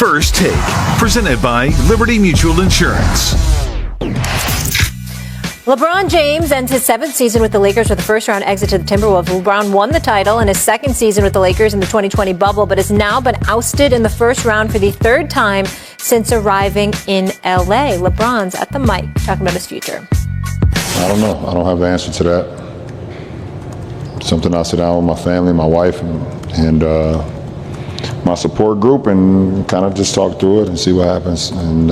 First Take, presented by Liberty Mutual Insurance. LeBron James ends his 7th season with the Lakers with a first-round exit to the Timberwolves. LeBron won the title in his 2nd season with the Lakers in the 2020 bubble, but has now been ousted in the first round for the 3rd time since arriving in L.A. LeBron's at the mic talking about his future. I don't know. I don't have the answer to that. Something I'll sit down with my family, my wife, and my support group and kind of just talk through it and see what happens. And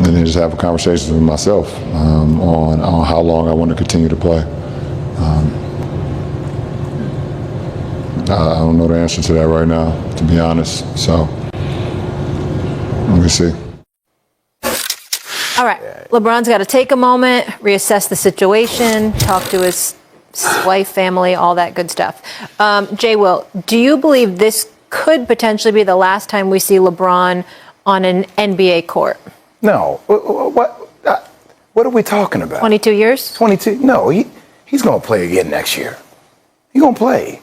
then just have a conversation with myself on how long I want to continue to play. I don't know the answer to that right now, to be honest. So let me see. All right. LeBron's got to take a moment, reassess the situation, talk to his wife, family, all that good stuff. Jay Will, do you believe this could potentially be the last time we see LeBron on an NBA court? No. What are we talking about? 22 years? 22? No, he's going to play again next year. He's going to play.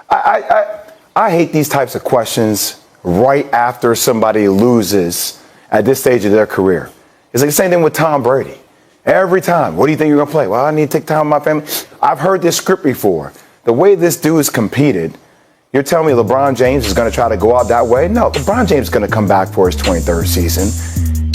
I hate these types of questions right after somebody loses at this stage of their career. It's like the same thing with Tom Brady. Every time, what do you think you're going to play? Well, I need to take time with my family. I've heard this script before. The way this dude is competed, you're telling me LeBron James is going to try to go out that way? No, LeBron James is going to come back for his 23rd season.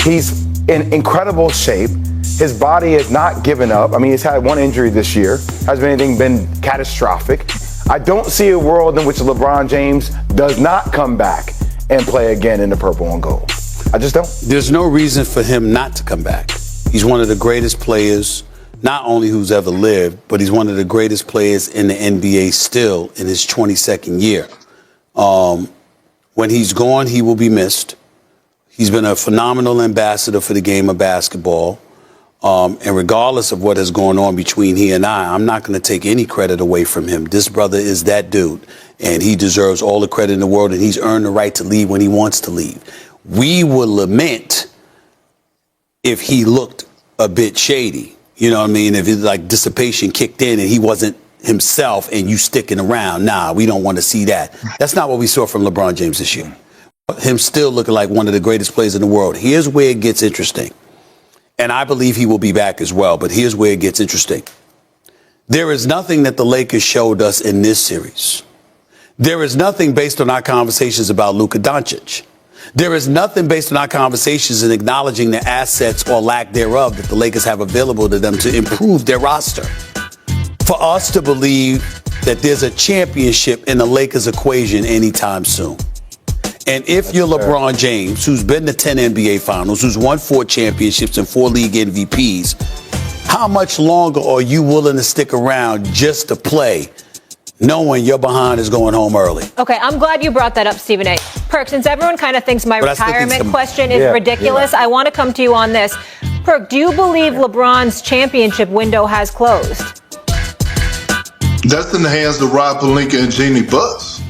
He's in incredible shape. His body has not given up. I mean, he's had one injury this year. Hasn't anything been catastrophic. I don't see a world in which LeBron James does not come back and play again in the purple and gold. I just don't. There's no reason for him not to come back. He's one of the greatest players, not only who's ever lived, but he's one of the greatest players in the NBA still in his 22nd year. When he's gone, he will be missed. He's been a phenomenal ambassador for the game of basketball. And regardless of what has gone on between he and I'm not going to take any credit away from him. This brother is that dude, and he deserves all the credit in the world, and he's earned the right to leave when he wants to leave. We will lament if he looked a bit shady, you know what I mean? If it's like dissipation kicked in and he wasn't himself and you sticking around, nah, we don't want to see that. That's not what we saw from LeBron James this year. Him still looking like one of the greatest players in the world. Here's where it gets interesting. And I believe he will be back as well, but here's where it gets interesting. There is nothing that the Lakers showed us in this series. There is nothing based on our conversations about Luka Doncic. There is nothing based on our conversations in acknowledging the assets or lack thereof that the Lakers have available to them to improve their roster. For us to believe that there's a championship in the Lakers equation anytime soon. And if you're LeBron James, who's been to 10 NBA finals, who's won 4 championships and 4 league MVPs, how much longer are you willing to stick around just to play, knowing your behind is going home early? Okay, I'm glad you brought that up, Stephen A. Perk, since everyone kind of thinks my retirement question is ridiculous, I want to come to you on this. Perk, do you believe LeBron's championship window has closed? That's in the hands of Rob Pelinka and Jeannie Buss,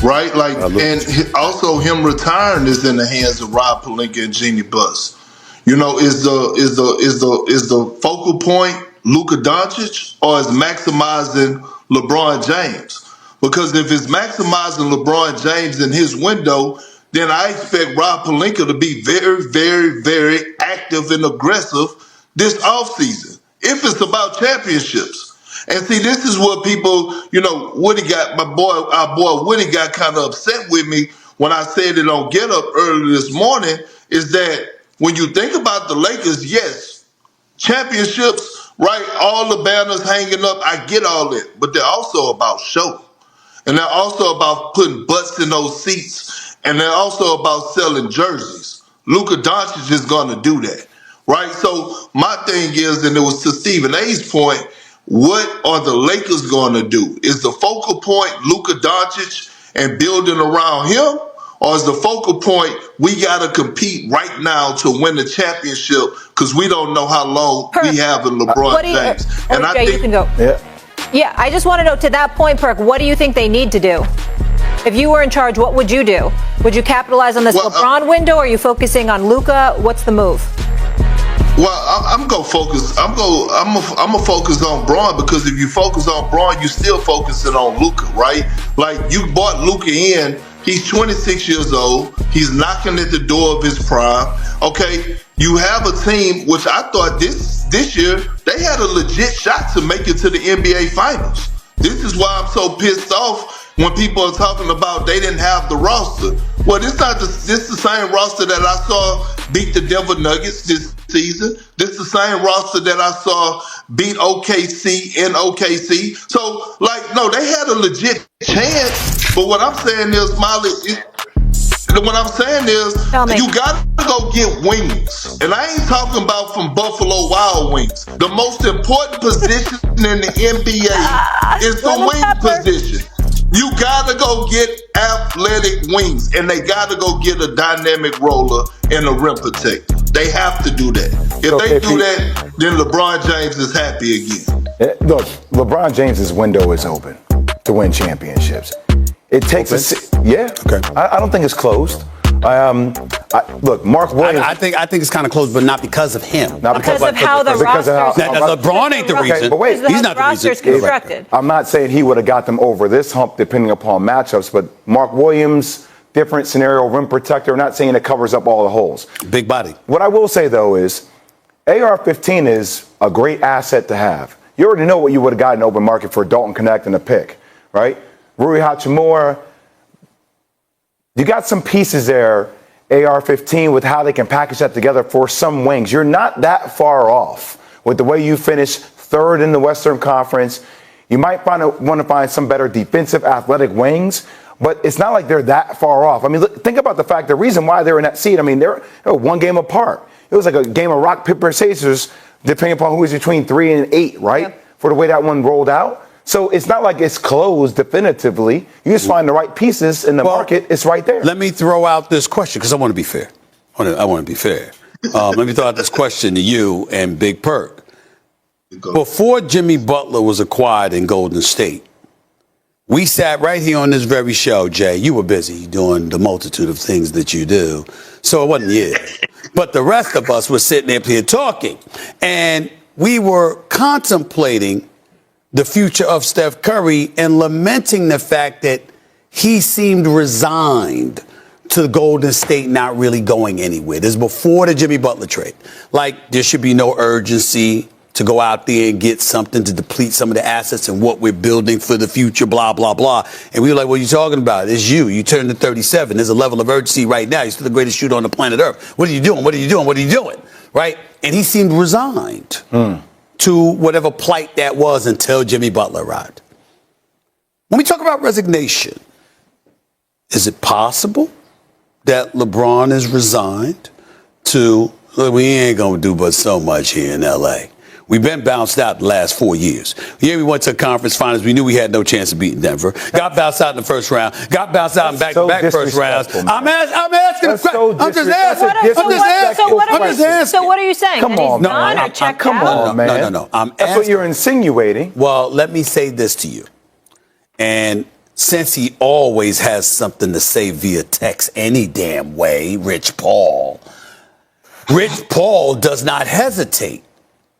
right? Like, and also him retiring is in the hands of Rob Pelinka and Jeannie Buss. You know, is the focal point Luka Doncic, or is maximizing LeBron James? Because if it's maximizing LeBron James in his window, then I expect Rob Pelinka to be very, very, very active and aggressive this offseason, if it's about championships. And see, this is what people, you know, our boy Woody got kind of upset with me when I said it on Get Up earlier this morning, is that when you think about the Lakers, yes, championships, right, all the banners hanging up, I get all that, but they're also about show. And they're also about putting butts in those seats. And they're also about selling jerseys. Luka Doncic is going to do that, right? So my thing is, and it was to Stephen A's point, what are the Lakers going to do? Is the focal point Luka Doncic and building around him? Or is the focal point, we got to compete right now to win the championship because we don't know how long we have in LeBron James? And I think, you can go. Yeah, I just want to know, to that point, Perk, what do you think they need to do? If you were in charge, what would you do? Would you capitalize on this LeBron window, or are you focusing on Luka? What's the move? Well, I'm gonna focus. I'm gonna focus on Braun, because if you focus on Braun, you're still focusing on Luka, right? Like, you bought Luka in. He's 26 years old. He's knocking at the door of his prime. Okay, you have a team which I thought this year they had a legit shot to make it to the NBA Finals. This is why I'm so pissed off when people are talking about they didn't have the roster. Well, this the same roster that I saw beat the Denver Nuggets this season. This is the same roster that I saw beat OKC in OKC. So, no, they had a legit chance. But what I'm saying is, Molly, what I'm saying is, you gotta go get wings. And I ain't talking about from Buffalo Wild Wings. The most important position in the NBA is the wing position. You gotta go get athletic wings, and they gotta go get a dynamic roller and a rim protector. They have to do that. If they do that, then LeBron James is happy again. Look, LeBron James's window is open to win championships. It takes Okay. I don't think it's closed. Look, Mark Williams. I think it's kind of closed, but not because of him. Not because of how the roster. LeBron ain't the reason. Okay, but wait, he's not the reason. Constructed. I'm not saying he would have got them over this hump depending upon matchups, but Mark Williams, different scenario, rim protector. I'm not saying it covers up all the holes. Big body. What I will say though is, AR-15 is a great asset to have. You already know what you would have gotten open market for Dalton Connect and a pick, right? Rui Hachimura. You got some pieces there, AR-15, with how they can package that together for some wings. You're not that far off with the way you finished third in the Western Conference. You might want to find some better defensive athletic wings, but it's not like they're that far off. I mean, look, think about the fact, the reason why they're in that seat, I mean, they're one game apart. It was like a game of rock, paper, scissors, depending upon who was between 3 and 8, right? Yep. For the way that one rolled out. So it's not like it's closed definitively. You just find the right pieces in the market. It's right there. Let me throw out this question because I want to be fair. I want to be fair. Let me throw out this question to you and Big Perk. Before Jimmy Butler was acquired in Golden State, we sat right here on this very show, Jay. You were busy doing the multitude of things that you do. So it wasn't you. But the rest of us were sitting up here talking. And we were contemplating the future of Steph Curry and lamenting the fact that he seemed resigned to Golden State not really going anywhere. This is before the Jimmy Butler trade. Like, there should be no urgency to go out there and get something to deplete some of the assets and what we're building for the future, blah, blah, blah. And we were like, what are you talking about? It's you. You turned to 37. There's a level of urgency right now. You're still the greatest shooter on the planet Earth. What are you doing? What are you doing? What are you doing? Right? And he seemed resigned to whatever plight that was until Jimmy Butler arrived. When we talk about resignation, is it possible that LeBron is resigned to, look, we ain't going to do but so much here in L.A.? We've been bounced out the last 4 years. Yeah, we went to conference finals. We knew we had no chance of beating Denver. Got bounced out in the first round. Got bounced out in back-to-back first rounds. I'm asking a question. I'm just asking. So what are you saying? Come on, man. Come on, man. No. That's what you're insinuating. Well, let me say this to you. And since he always has something to say via text any damn way, Rich Paul does not hesitate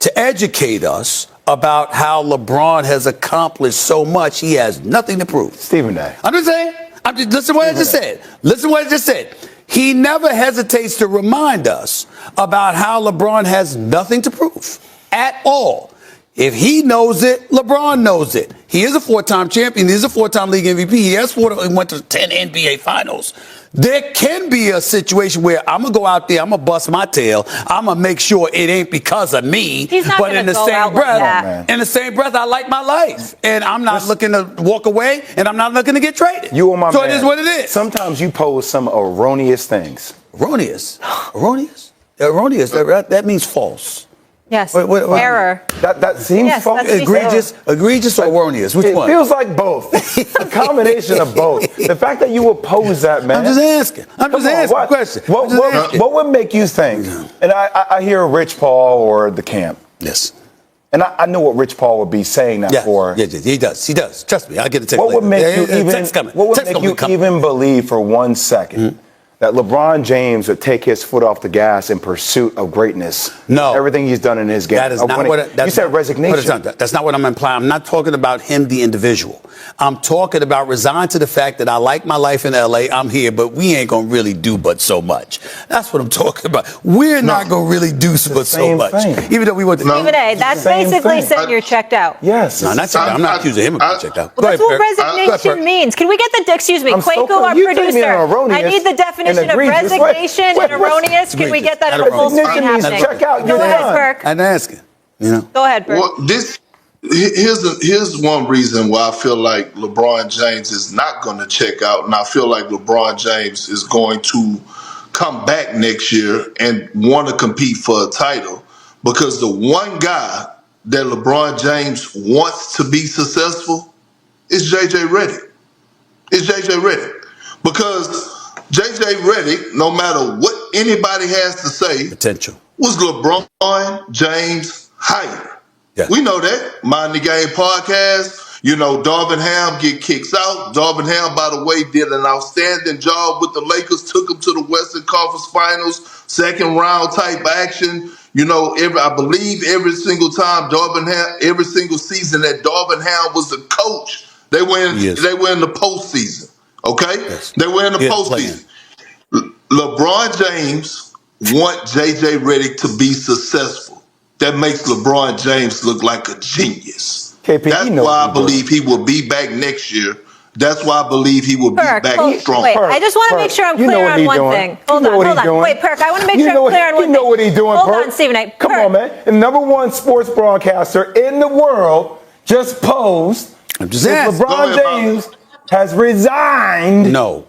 to educate us about how LeBron has accomplished so much. He has nothing to prove. Stephen A. I'm just saying. Listen to what I just said. Listen to what I just said. He never hesitates to remind us about how LeBron has nothing to prove at all. If he knows it, LeBron knows it. He is a 4-time champion. He is a 4-time league MVP. He went to 10 NBA finals. There can be a situation where I'm going to go out there, I'm going to bust my tail, I'm going to make sure it ain't because of me. But in the same breath, I like my life. And I'm not looking to walk away, and I'm not looking to get traded. You are my so man. It is what it is. Sometimes you pose some erroneous things. Erroneous? That means false. Yes. Error. That seems false. Egregious or erroneous? Which one? It feels like both. A combination of both. The fact that you oppose that, man. I'm just asking. I'm just asking a question. What would make you think? And I hear Rich Paul or the camp. Yes. And I know what Rich Paul would be saying that for. Yeah, he does. He does. Trust me. I'll get the text What would make you even? Text coming. What would make you even believe for 1 second that LeBron James would take his foot off the gas in pursuit of greatness. No. Everything he's done in his game. That is not what you said resignation. That's not what I'm implying. I'm not talking about him, the individual. I'm talking about resign to the fact that I like my life in L.A. I'm here, but we ain't going to really do but so much. That's what I'm talking about. We're not going to really do but so much. Thing. Even though we want to. Stephen A., that's basically saying you're checked out. Yes. No, not checked out. I'm not accusing him of being checked out. Well, that's what resignation means. Can we get the, excuse me, Kwaku, our producer. I need the definition of resignation and erroneous. Can we get that in a full screen happening? Check out. Go ahead, Perk. I'm asking. Go ahead, Perk. Well, here's one reason why I feel like LeBron James is not going to check out, and I feel like LeBron James is going to come back next year and want to compete for a title, because the one guy that LeBron James wants to be successful is JJ Redick. It's JJ Redick. Because JJ Redick, no matter what anybody has to say, potential was LeBron James higher. Yeah. We know that. Mind the Game podcast. Darvin Ham get kicks out. Darvin Ham, by the way, did an outstanding job with the Lakers. Took them to the Western Conference Finals, second round type action. I believe every single time every single season that Darvin Ham was the coach, they were in the postseason. Okay, yes. They were in the postseason. LeBron James want JJ Redick to be successful. That makes LeBron James look like a genius. KP, that's why I believe he will be back next year. That's why I believe he will be back strong. Wait, I just want to make sure I'm clear on one thing. Hold on. Wait, Perk, I want to make sure I'm clear on one thing. You know what he's doing, Hold on, Stephen A. Come on, man. The number one sports broadcaster in the world just posed that LeBron James has resigned. No,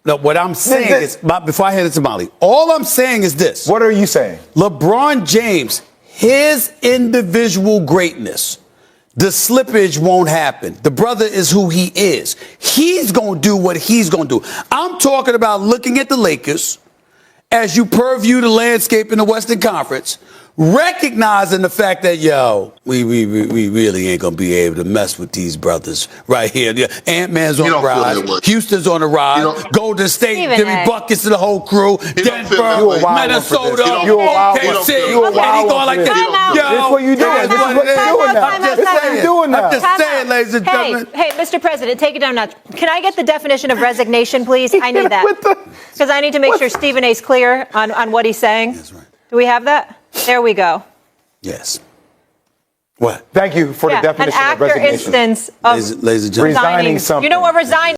what I'm saying is, before I hand it to Molly, all I'm saying is this. What are you saying? LeBron James, his individual greatness, the slippage won't happen. The brother is who he is. He's going to do what he's going to do. I'm talking about looking at the Lakers as you purview the landscape in the Western Conference, recognizing the fact that, we really ain't going to be able to mess with these brothers right here. Ant-Man's on the rise. Houston's on the rise. Golden State, Jimmy Buckets to the whole crew. Denver, Minnesota, OKC. You're going like this. This is what you're doing. This is what you're doing now. I'm just saying, ladies and gentlemen. Hey, Mr. President, take it down now. Can I get the definition of resignation, please? I need that. Because I need to make sure Stephen A.'s clear on what he's saying. That's right. Do we have that? There we go. Yes. What? Thank you for the definition of resignation. An actor instance of ladies and gentlemen. Resigning something. You know what resigning